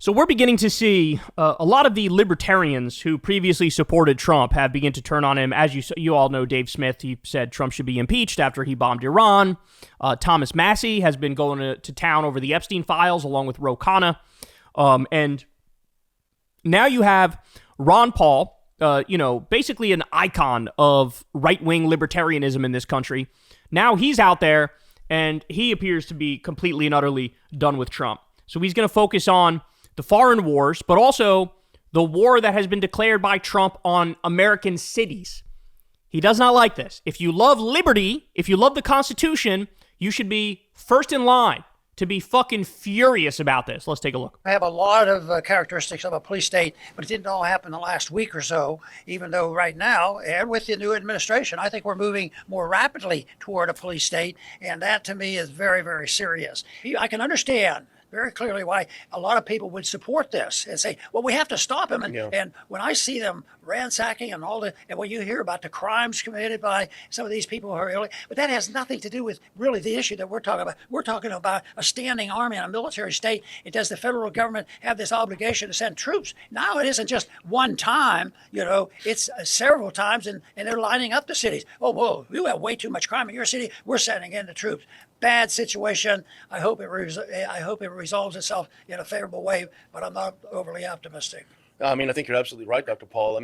So we're beginning to see a lot of the libertarians who previously supported Trump have begun to turn on him. As you all know, Dave Smith, he said Trump should be impeached after he bombed Iran. Thomas Massie has been going to town over the Epstein files along with Ro Khanna. And now you have Ron Paul, basically an icon of right-wing libertarianism in this country. Now he's out there and he appears to be completely and utterly done with Trump. So he's going to focus on the foreign wars, but also the war that has been declared by Trump on American cities. He does not like this. If you love liberty, if you love the Constitution, you should be first in line to be fucking furious about this. Let's take a look. I have a lot of characteristics of a police state, but it didn't all happen the last week or so, even though right now, and with the new administration, I think we're moving more rapidly toward a police state, and that to me is very, very serious. I can understand very clearly why a lot of people would support this and say, well, we have to stop him. And when I see them ransacking and and when you hear about the crimes committed by some of these people who are illegal, but that has nothing to do with really the issue that we're talking about. We're talking about a standing army and a military state. Does the federal government have this obligation to send troops? Now it isn't just one time, it's several times, and they're lining up the cities. Oh, whoa, you have way too much crime in your city. We're sending in the troops. Bad situation. I hope it resolves itself in a favorable way, but I'm not overly optimistic. I think you're absolutely right, Dr. Paul.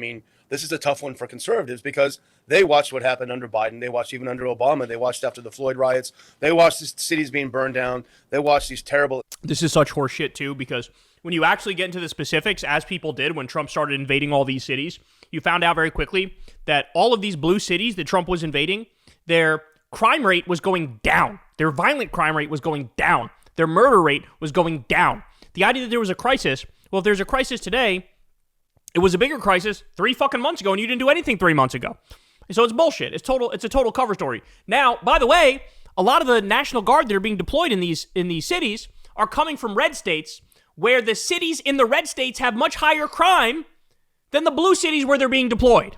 This is a tough one for conservatives because they watched what happened under Biden. They watched even under Obama. They watched after the Floyd riots. They watched the cities being burned down. They watched these terrible... This is such horse shit, too, because when you actually get into the specifics, as people did when Trump started invading all these cities, you found out very quickly that all of these blue cities that Trump was invading, their crime rate was going down. Their violent crime rate was going down. Their murder rate was going down. The idea that there was a crisis, well, if there's a crisis today, it was a bigger crisis 3 fucking months ago, and you didn't do anything 3 months ago. So it's bullshit. It's a total cover story. Now, by the way, a lot of the National Guard that are being deployed in these cities are coming from red states, where the cities in the red states have much higher crime than the blue cities where they're being deployed.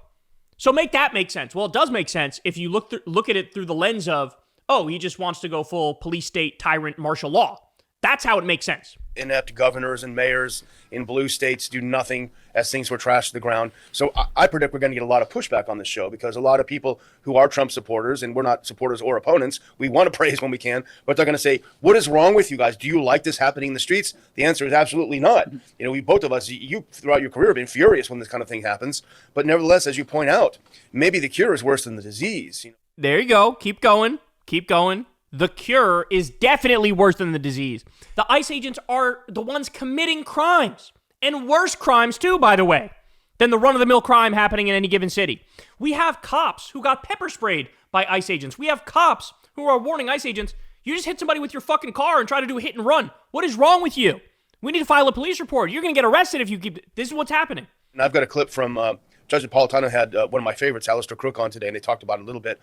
So make that make sense. Well, it does make sense if you look at it through the lens of, oh, he just wants to go full police state tyrant martial law. That's how it makes sense. Inept governors and mayors in blue states do nothing as things were trashed to the ground. So I predict we're going to get a lot of pushback on this show because a lot of people who are Trump supporters, and we're not supporters or opponents, we want to praise when we can, but they're going to say, what is wrong with you guys? Do you like this happening in the streets? The answer is absolutely not. We both of us, you throughout your career have been furious when this kind of thing happens. But nevertheless, as you point out, maybe the cure is worse than the disease. There you go. Keep going. Keep going. The cure is definitely worse than the disease. The ICE agents are the ones committing crimes, and worse crimes too, by the way, than the run-of-the-mill crime happening in any given city. We have cops who got pepper sprayed by ICE agents. We have cops who are warning ICE agents, you just hit somebody with your fucking car and try to do a hit and run. What is wrong with you? We need to file a police report. You're going to get arrested if you keep... This is what's happening. And I've got a clip from... Judge Napolitano had one of my favorites, Alistair Crook, on today, and they talked about it a little bit.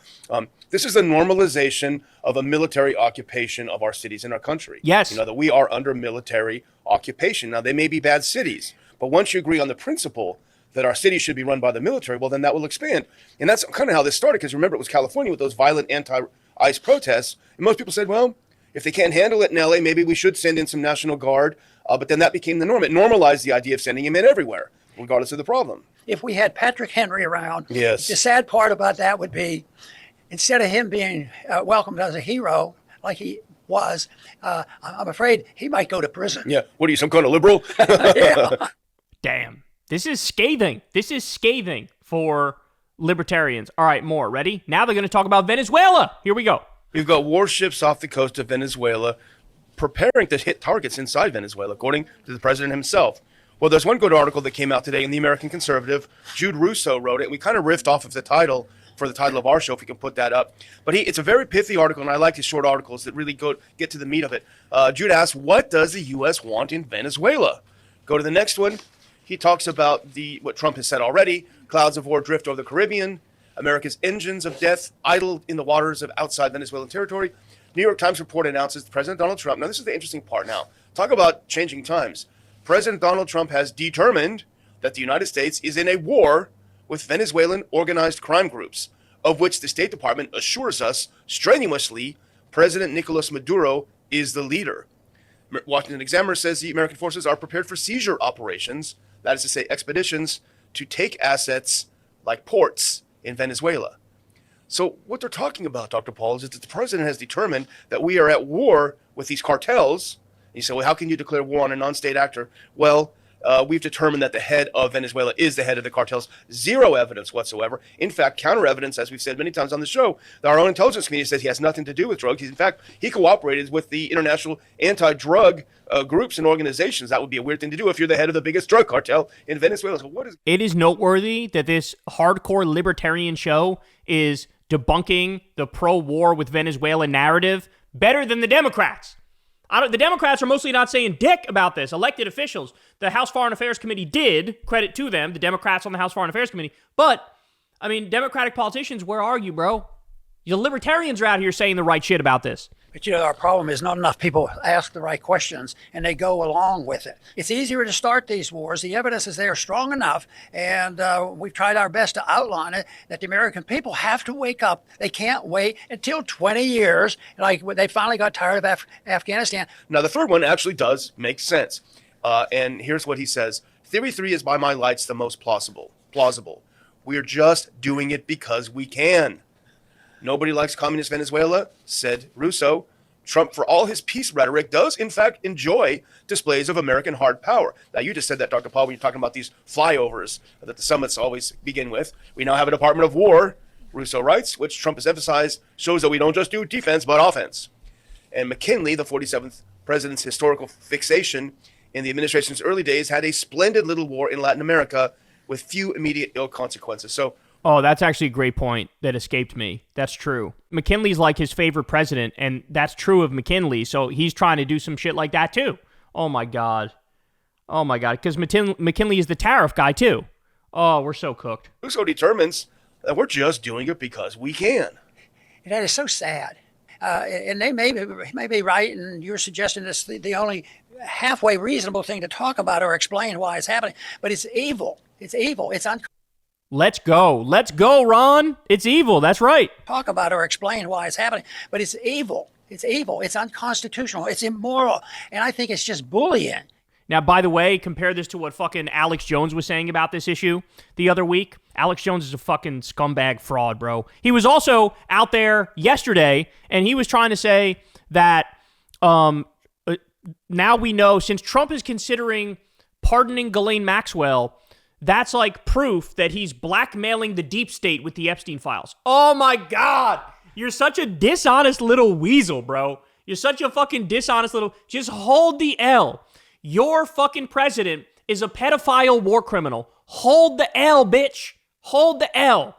This is a normalization of a military occupation of our cities in our country. Yes. That we are under military occupation. Now, they may be bad cities, but once you agree on the principle that our cities should be run by the military, well, then that will expand. And that's kind of how this started, because remember, it was California with those violent anti-ICE protests. And most people said, well, if they can't handle it in LA, maybe we should send in some National Guard. But then that became the norm. It normalized the idea of sending him in everywhere, regardless of the problem. If we had Patrick Henry around, yes. The sad part about that would be, instead of him being welcomed as a hero, like he was, I'm afraid he might go to prison. Yeah. What are you, some kind of liberal? Yeah. Damn. This is scathing. This is scathing for libertarians. All right, more. Ready? Now they're going to talk about Venezuela. Here we go. We've got warships off the coast of Venezuela preparing to hit targets inside Venezuela, according to the president himself. Well, there's one good article that came out today in the American Conservative. Jude Russo wrote it. We kind of riffed off of the title for the title of our show, if we can put that up. But it's a very pithy article, and I like his short articles that really get to the meat of it. Jude asks, what does the U.S. want in Venezuela? Go to the next one. He talks about what Trump has said already, clouds of war drift over the Caribbean, America's engines of death idle in the waters of outside Venezuelan territory. New York Times report announces President Donald Trump. Now, this is the interesting part now. Talk about changing times. President Donald Trump has determined that the United States is in a war with Venezuelan organized crime groups, of which the State Department assures us strenuously President Nicolas Maduro is the leader. Washington Examiner says the American forces are prepared for seizure operations, that is to say, expeditions to take assets like ports in Venezuela. So what they're talking about, Dr. Paul, is that the president has determined that we are at war with these cartels. And you say, well, how can you declare war on a non-state actor? Well, we've determined that the head of Venezuela is the head of the cartels. Zero evidence whatsoever. In fact, counter evidence, as we've said many times on the show, that our own intelligence community says he has nothing to do with drugs. In fact, he cooperated with the international anti-drug groups and organizations. That would be a weird thing to do if you're the head of the biggest drug cartel in Venezuela. So It is noteworthy that this hardcore libertarian show is debunking the pro-war with Venezuela narrative better than the Democrats. The Democrats are mostly not saying dick about this. Elected officials, the House Foreign Affairs Committee did, credit to them, the Democrats on the House Foreign Affairs Committee. But, I mean, Democratic politicians, where are you, bro? The libertarians are out here saying the right shit about this. But our problem is not enough people ask the right questions and they go along with it. It's easier to start these wars. The evidence is there strong enough, and we've tried our best to outline it, that the American people have to wake up. They can't wait until 20 years, like they finally got tired of Afghanistan. Now, the third one actually does make sense. And here's what he says. Theory 3 is by my lights the most plausible. We're just doing it because we can. Nobody likes communist Venezuela, said Russo. Trump, for all his peace rhetoric, does in fact enjoy displays of American hard power. Now, you just said that, Dr. Paul, when you're talking about these flyovers that the summits always begin with. We now have a Department of War, Russo writes, which Trump has emphasized shows that we don't just do defense, but offense. And McKinley, the 47th president's historical fixation in the administration's early days, had a splendid little war in Latin America with few immediate ill consequences. So, oh, that's actually a great point that escaped me. That's true. McKinley's like his favorite president, and that's true of McKinley, so he's trying to do some shit like that too. Oh my God. Because McKinley is the tariff guy too. Oh, we're so cooked. Russo determines that we're just doing it because we can. And that is so sad. And they may be right, and you're suggesting this the only halfway reasonable thing to talk about or explain why it's happening. But it's evil. It's evil. It's Let's go, Ron. It's evil. That's right. Talk about or explain why it's happening, but it's evil. It's evil. It's unconstitutional. It's immoral. And I think it's just bullying. Now, by the way, compare this to what fucking Alex Jones was saying about this issue the other week. Alex Jones is a fucking scumbag fraud, bro. He was also out there yesterday, and he was trying to say that now we know, since Trump is considering pardoning Ghislaine Maxwell, that's like proof that he's blackmailing the deep state with the Epstein files. Oh my God. You're such a dishonest little weasel, bro. You're such a fucking dishonest little... Just hold the L. Your fucking president is a pedophile war criminal. Hold the L, bitch. Hold the L.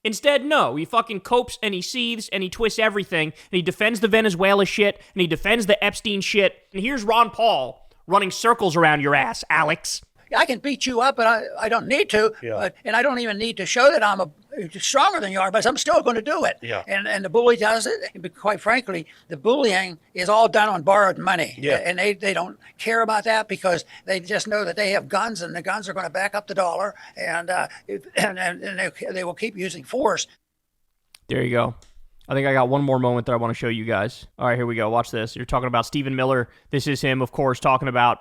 Instead, no. He fucking copes and he seethes and he twists everything. And he defends the Venezuela shit and he defends the Epstein shit. And here's Ron Paul running circles around your ass, Alex. I can beat you up, but I don't need to. Yeah. And I don't even need to show that I'm stronger than you are, but I'm still going to do it. Yeah. And the bully does it. And quite frankly, the bullying is all done on borrowed money. Yeah. And they don't care about that because they just know that they have guns and the guns are going to back up the dollar. And they will keep using force. There you go. I think I got one more moment that I want to show you guys. All right, here we go. Watch this. You're talking about Stephen Miller. This is him, of course, talking about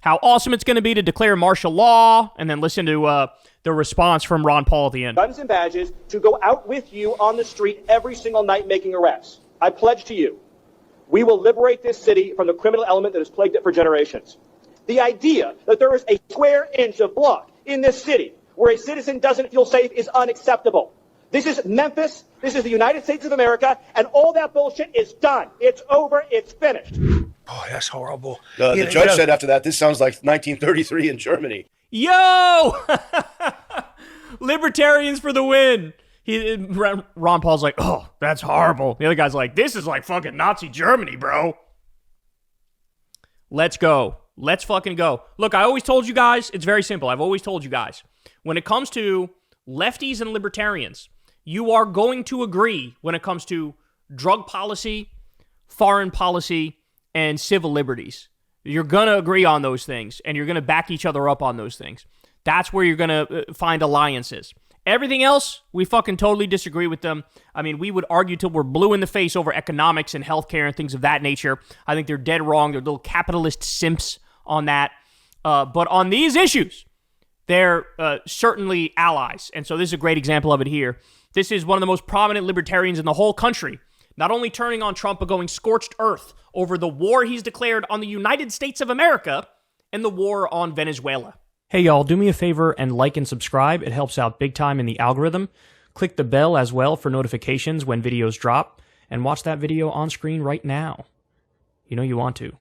how awesome it's going to be to declare martial law, and then listen to the response from Ron Paul at the end. Guns and badges to go out with you on the street every single night making arrests. I pledge to you, we will liberate this city from the criminal element that has plagued it for generations. The idea that there is a square inch of blood in this city where a citizen doesn't feel safe is unacceptable. This is Memphis, this is the United States of America, and all that bullshit is done. It's over, it's finished. Oh, that's horrible. The judge said after that, this sounds like 1933 in Germany. Yo! Libertarians for the win. Ron Paul's like, oh, that's horrible. The other guy's like, this is like fucking Nazi Germany, bro. Let's go. Let's fucking go. Look, I always told you guys, it's very simple. I've always told you guys, when it comes to lefties and libertarians, you are going to agree when it comes to drug policy, foreign policy, and civil liberties. You're going to agree on those things, and you're going to back each other up on those things. That's where you're going to find alliances. Everything else, we fucking totally disagree with them. I mean, we would argue till we're blue in the face over economics and healthcare and things of that nature. I think they're dead wrong. They're little capitalist simps on that. But on these issues, they're certainly allies. And so this is a great example of it here. This is one of the most prominent libertarians in the whole country, not only turning on Trump, but going scorched earth over the war he's declared on the United States of America and the war on Venezuela. Hey y'all, do me a favor and like and subscribe. It helps out big time in the algorithm. Click the bell as well for notifications when videos drop, and watch that video on screen right now. You know you want to.